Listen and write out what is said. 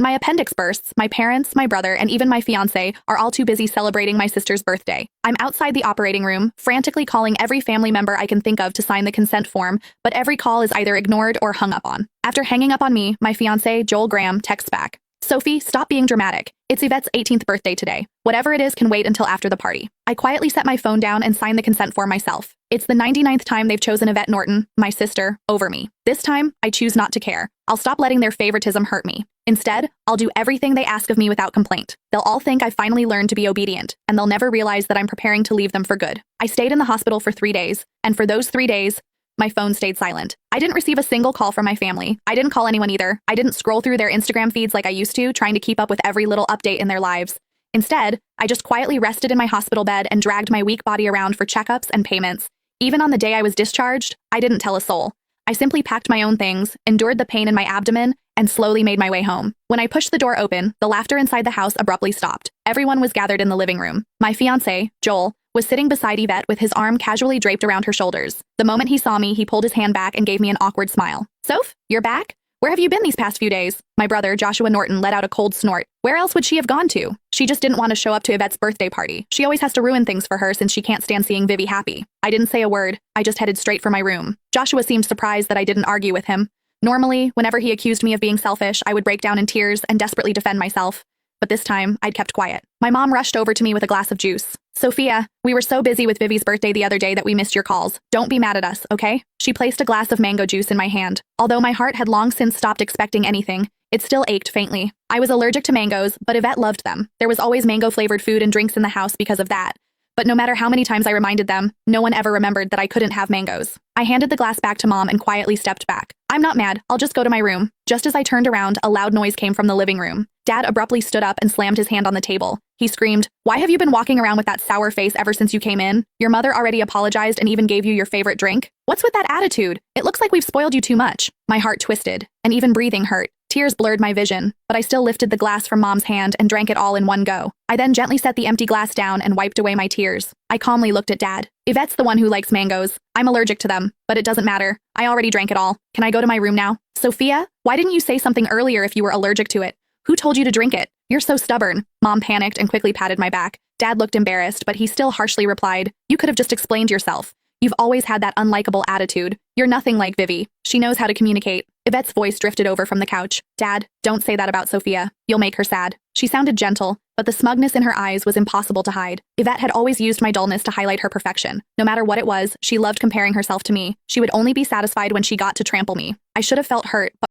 My appendix bursts, my parents, my brother, and even my fiancé are all too busy celebrating my sister's birthday. I'm outside the operating room, frantically calling every family member I can think of to sign the consent form, but every call is either ignored or hung up on. After hanging up on me, my fiancé, Joel Graham, texts back. Sophie, stop being dramatic. It's Yvette's 18th birthday today. Whatever it is can wait until after the party. I quietly set my phone down and sign the consent form myself. It's the 99th time they've chosen Yvette Norton, my sister, over me. This time, I choose not to care. I'll stop letting their favoritism hurt me. Instead, I'll do everything they ask of me without complaint. They'll all think I finally learned to be obedient, and they'll never realize that I'm preparing to leave them for good. I stayed in the hospital for 3 days, and for those 3 days, my phone stayed silent. I didn't receive a single call from my family. I didn't call anyone either. I didn't scroll through their Instagram feeds like I used to, trying to keep up with every little update in their lives. Instead, I just quietly rested in my hospital bed and dragged my weak body around for checkups and payments. Even on the day I was discharged, I didn't tell a soul. I simply packed my own things, endured the pain in my abdomen, and slowly made my way home. When I pushed the door open, the laughter inside the house abruptly stopped. Everyone was gathered in the living room. My fiancé, Joel, was sitting beside Yvette with his arm casually draped around her shoulders. The moment he saw me, he pulled his hand back and gave me an awkward smile. Soph, you're back? Where have you been these past few days? My brother, Joshua Norton, let out a cold snort. Where else would she have gone to? She just didn't want to show up to Yvette's birthday party. She always has to ruin things for her since she can't stand seeing Vivi happy. I didn't say a word. I just headed straight for my room. Joshua seemed surprised that I didn't argue with him. Normally, whenever he accused me of being selfish, I would break down in tears and desperately defend myself. But this time, I'd kept quiet. My mom rushed over to me with a glass of juice. Sophia, we were so busy with Vivi's birthday the other day that we missed your calls. Don't be mad at us, okay? She placed a glass of mango juice in my hand. Although my heart had long since stopped expecting anything, it still ached faintly. I was allergic to mangoes, but Yvette loved them. There was always mango-flavored food and drinks in the house because of that. But no matter how many times I reminded them, no one ever remembered that I couldn't have mangoes. I handed the glass back to Mom and quietly stepped back. I'm not mad, I'll just go to my room. Just as I turned around, a loud noise came from the living room. Dad abruptly stood up and slammed his hand on the table. He screamed, "Why have you been walking around with that sour face ever since you came in? Your mother already apologized and even gave you your favorite drink? What's with that attitude? It looks like we've spoiled you too much." My heart twisted, and even breathing hurt. Tears blurred my vision, but I still lifted the glass from Mom's hand and drank it all in one go. I then gently set the empty glass down and wiped away my tears. I calmly looked at Dad. Yvette's the one who likes mangoes. I'm allergic to them, but it doesn't matter. I already drank it all. Can I go to my room now? Sophia, why didn't you say something earlier if you were allergic to it? Who told you to drink it? You're so stubborn. Mom panicked and quickly patted my back. Dad looked embarrassed, but he still harshly replied, "You could have just explained yourself. You've always had that unlikable attitude. You're nothing like Vivi. She knows how to communicate." Yvette's voice drifted over from the couch. "Dad, don't say that about Sophia. You'll make her sad." She sounded gentle, but the smugness in her eyes was impossible to hide. Yvette had always used my dullness to highlight her perfection. No matter what it was, she loved comparing herself to me. She would only be satisfied when she got to trample me. I should have felt hurt, but